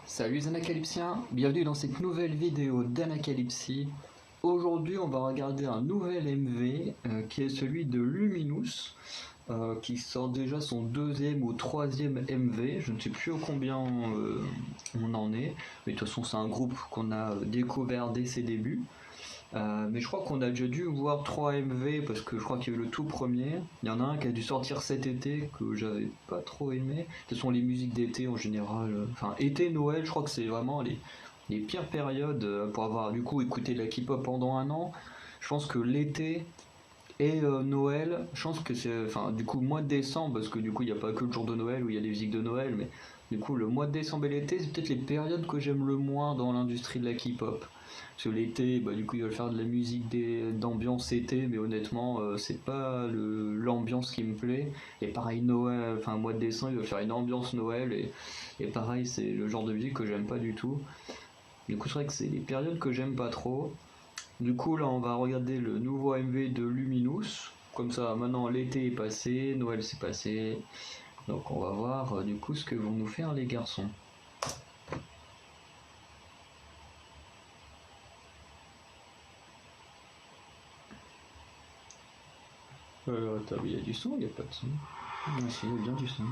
Salut les Anacalypsiens, bienvenue dans cette nouvelle vidéo d'Anacalypsie. Aujourd'hui on va regarder un nouvel MV qui est celui de Luminous, qui sort déjà son deuxième ou troisième MV, je ne sais plus au combien on en est, mais de toute façon c'est un groupe qu'on a découvert dès ses débuts. Mais je crois qu'on a déjà dû voir 3 MV parce que je crois qu'il y a eu le tout premier. Il y en a un qui a dû sortir cet été que j'avais pas trop aimé. Ce sont les musiques d'été en général. Enfin, été, Noël, je crois que c'est vraiment les pires périodes pour avoir du coup écouté de la K-pop pendant un an. Je pense que l'été et Noël, je pense que c'est. Enfin, du coup, mois de décembre, parce que du coup, il n'y a pas que le jour de Noël où il y a des musiques de Noël, mais du coup, le mois de décembre et l'été, c'est peut-être les périodes que j'aime le moins dans l'industrie de la K-pop. Parce que l'été, bah, du coup, ils veulent faire de la musique d'ambiance été, mais honnêtement, c'est pas l'ambiance qui me plaît. Et pareil, Noël, enfin, mois de décembre, ils veulent faire une ambiance Noël, et pareil, c'est le genre de musique que j'aime pas du tout. Du coup, c'est vrai que c'est les périodes que j'aime pas trop. Du coup, là, on va regarder le nouveau MV de Luminous. Comme ça, maintenant, l'été est passé, Noël s'est passé. Donc, on va voir du coup ce que vont nous faire les garçons. Attends, il y a du son, il n'y a pas de son. Ah, si, il y a bien du son.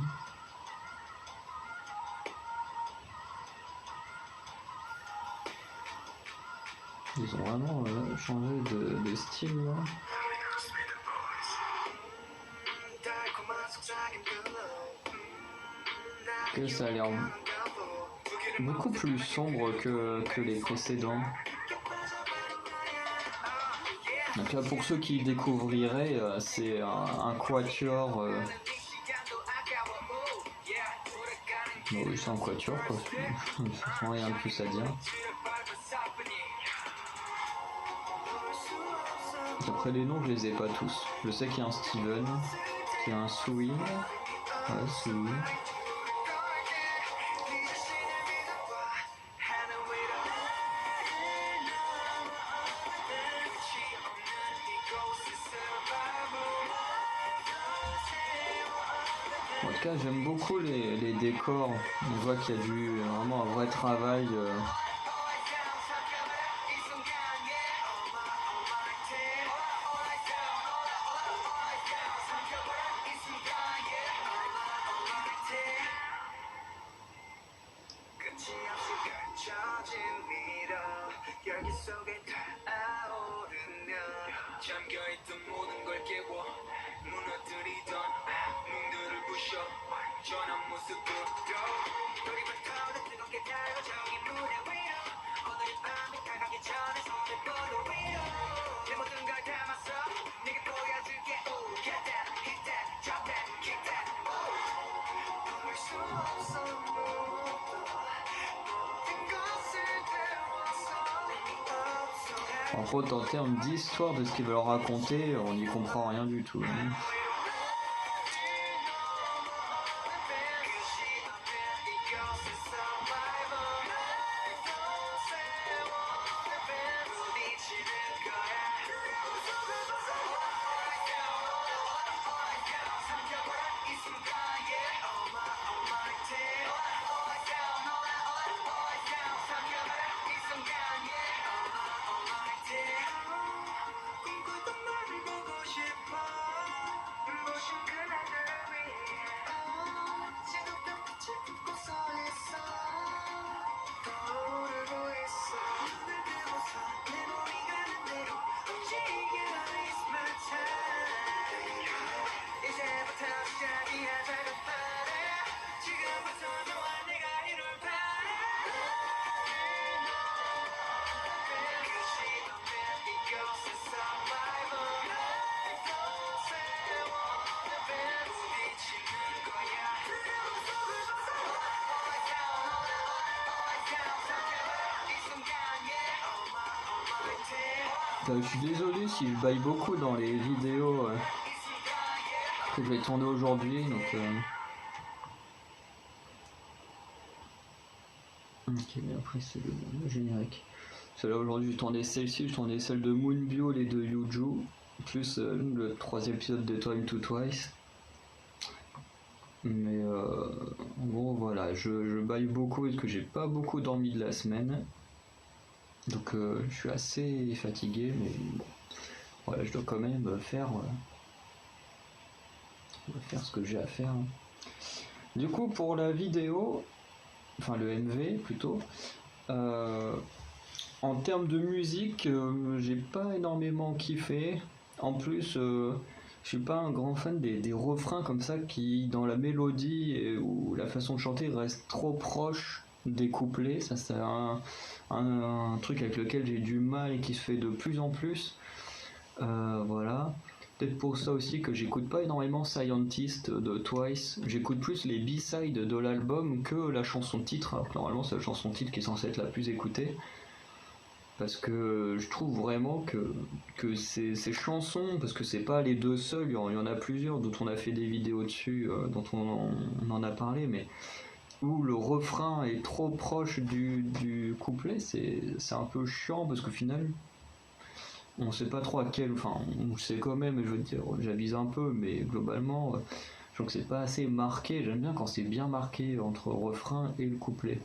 Ils ont vraiment changé de style là. Que ça a l'air beaucoup plus sombre que les précédents. Donc là, pour ceux qui découvriraient, c'est un quatuor. Bon, oui, c'est un quatuor quoi. Rien de plus à dire. Après les noms, je les ai pas tous. Je sais qu'il y a un Steven, qu'il y a un Sui. Ouais, Sui. En tout cas, j'aime beaucoup les décors. On voit qu'il y a vraiment un vrai travail. En fait, en termes d'histoire de ce qu'ils veulent raconter, on n'y comprend rien du tout. Je suis désolé si je baille beaucoup dans les vidéos que je vais tourner aujourd'hui, donc ok, mais après c'est le générique. Celle-là aujourd'hui je tournais celle-ci, je tournais celle de Moonbyul et de Yuju, plus le troisième épisode de Time to Twice. Mais bon voilà, je baille beaucoup parce que j'ai pas beaucoup dormi de la semaine. Donc je suis assez fatigué, mais bon, voilà, je dois quand même faire ce que j'ai à faire. Du coup, pour la vidéo, enfin le MV plutôt, en termes de musique, j'ai pas énormément kiffé. En plus, je suis pas un grand fan des refrains comme ça qui, dans la mélodie ou la façon de chanter, restent trop proches des couplets. Ça, c'est un truc avec lequel j'ai du mal et qui se fait de plus en plus. Voilà. Peut-être pour ça aussi que j'écoute pas énormément Scientist de Twice. J'écoute plus les B-sides de l'album que la chanson titre. Alors que normalement, c'est la chanson titre qui est censée être la plus écoutée. Parce que je trouve vraiment que ces chansons, parce que c'est pas les deux seuls, il y en a plusieurs dont on a fait des vidéos dessus, dont on en a parlé, mais où le refrain est trop proche du couplet, c'est un peu chiant parce qu'au final, on sait pas trop à quel, enfin, on sait quand même, je veux dire, j'avise un peu, mais globalement, je trouve que c'est pas assez marqué. J'aime bien quand c'est bien marqué entre le refrain et le couplet.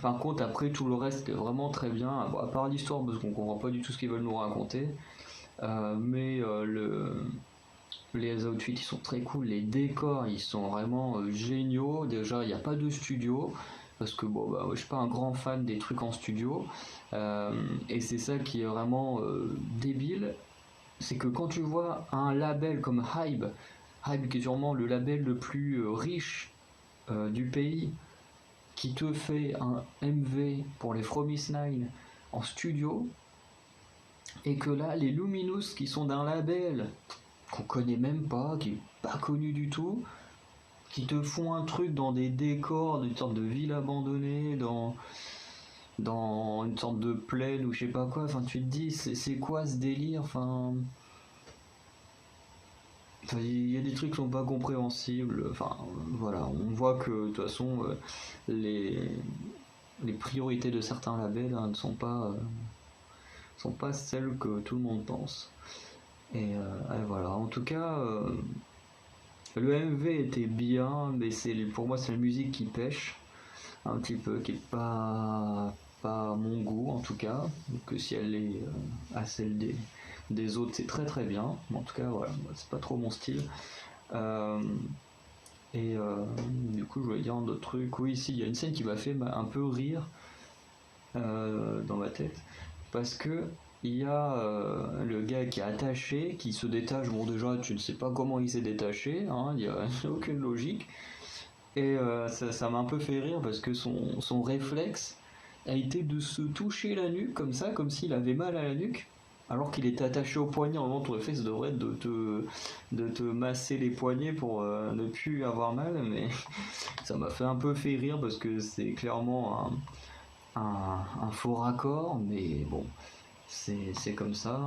Par contre, après tout le reste est vraiment très bien, bon, à part l'histoire parce qu'on comprend pas du tout ce qu'ils veulent nous raconter. Mais les outfits ils sont très cool, les décors ils sont vraiment géniaux. Déjà, il n'y a pas de studio parce que bon, bah, je suis pas un grand fan des trucs en studio. Et c'est ça qui est vraiment débile, c'est que quand tu vois un label comme Hybe, Hybe qui est sûrement le label le plus riche du pays, qui te fait un MV pour les Fromis 9 en studio, et que là, les Luminous qui sont d'un label qu'on connaît même pas, qui est pas connu du tout, qui te font un truc dans des décors d'une sorte de ville abandonnée, dans une sorte de plaine ou je sais pas quoi, enfin tu te dis, c'est quoi ce délire, enfin... Il y a des trucs qui sont pas compréhensibles, enfin voilà, on voit que de toute façon les priorités de certains labels ne sont pas celles que tout le monde pense. Et voilà, en tout cas, le MV était bien, mais pour moi c'est la musique qui pêche un petit peu, qui est pas à mon goût en tout cas, que si elle est à celle des autres c'est très très bien, mais en tout cas voilà, c'est pas trop mon style. Et du coup je voulais dire d'autres trucs. Oui, ici il y a une scène qui m'a fait un peu rire dans ma tête, parce que il y a le gars qui est attaché, qui se détache. Bon, déjà, tu ne sais pas comment il s'est détaché, hein, il n'y a aucune logique. Et ça m'a un peu fait rire parce que son réflexe a été de se toucher la nuque comme ça, comme s'il avait mal à la nuque, alors qu'il était attaché au poignet. En moment, ton réflexe devrait être de te masser les poignets pour ne plus avoir mal, mais ça m'a fait un peu fait rire parce que c'est clairement un faux raccord, mais bon, c'est comme ça,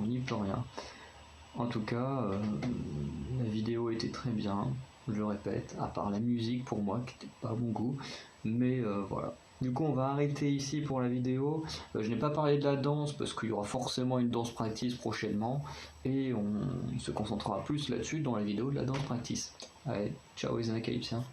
on n'y peut rien. En tout cas, la vidéo était très bien, je le répète, à part la musique pour moi qui n'était pas à mon goût, mais voilà. Du coup, on va arrêter ici pour la vidéo. Je n'ai pas parlé de la danse parce qu'il y aura forcément une danse practice prochainement et on se concentrera plus là-dessus dans la vidéo de la danse practice. Allez, ciao les anacalypsiens.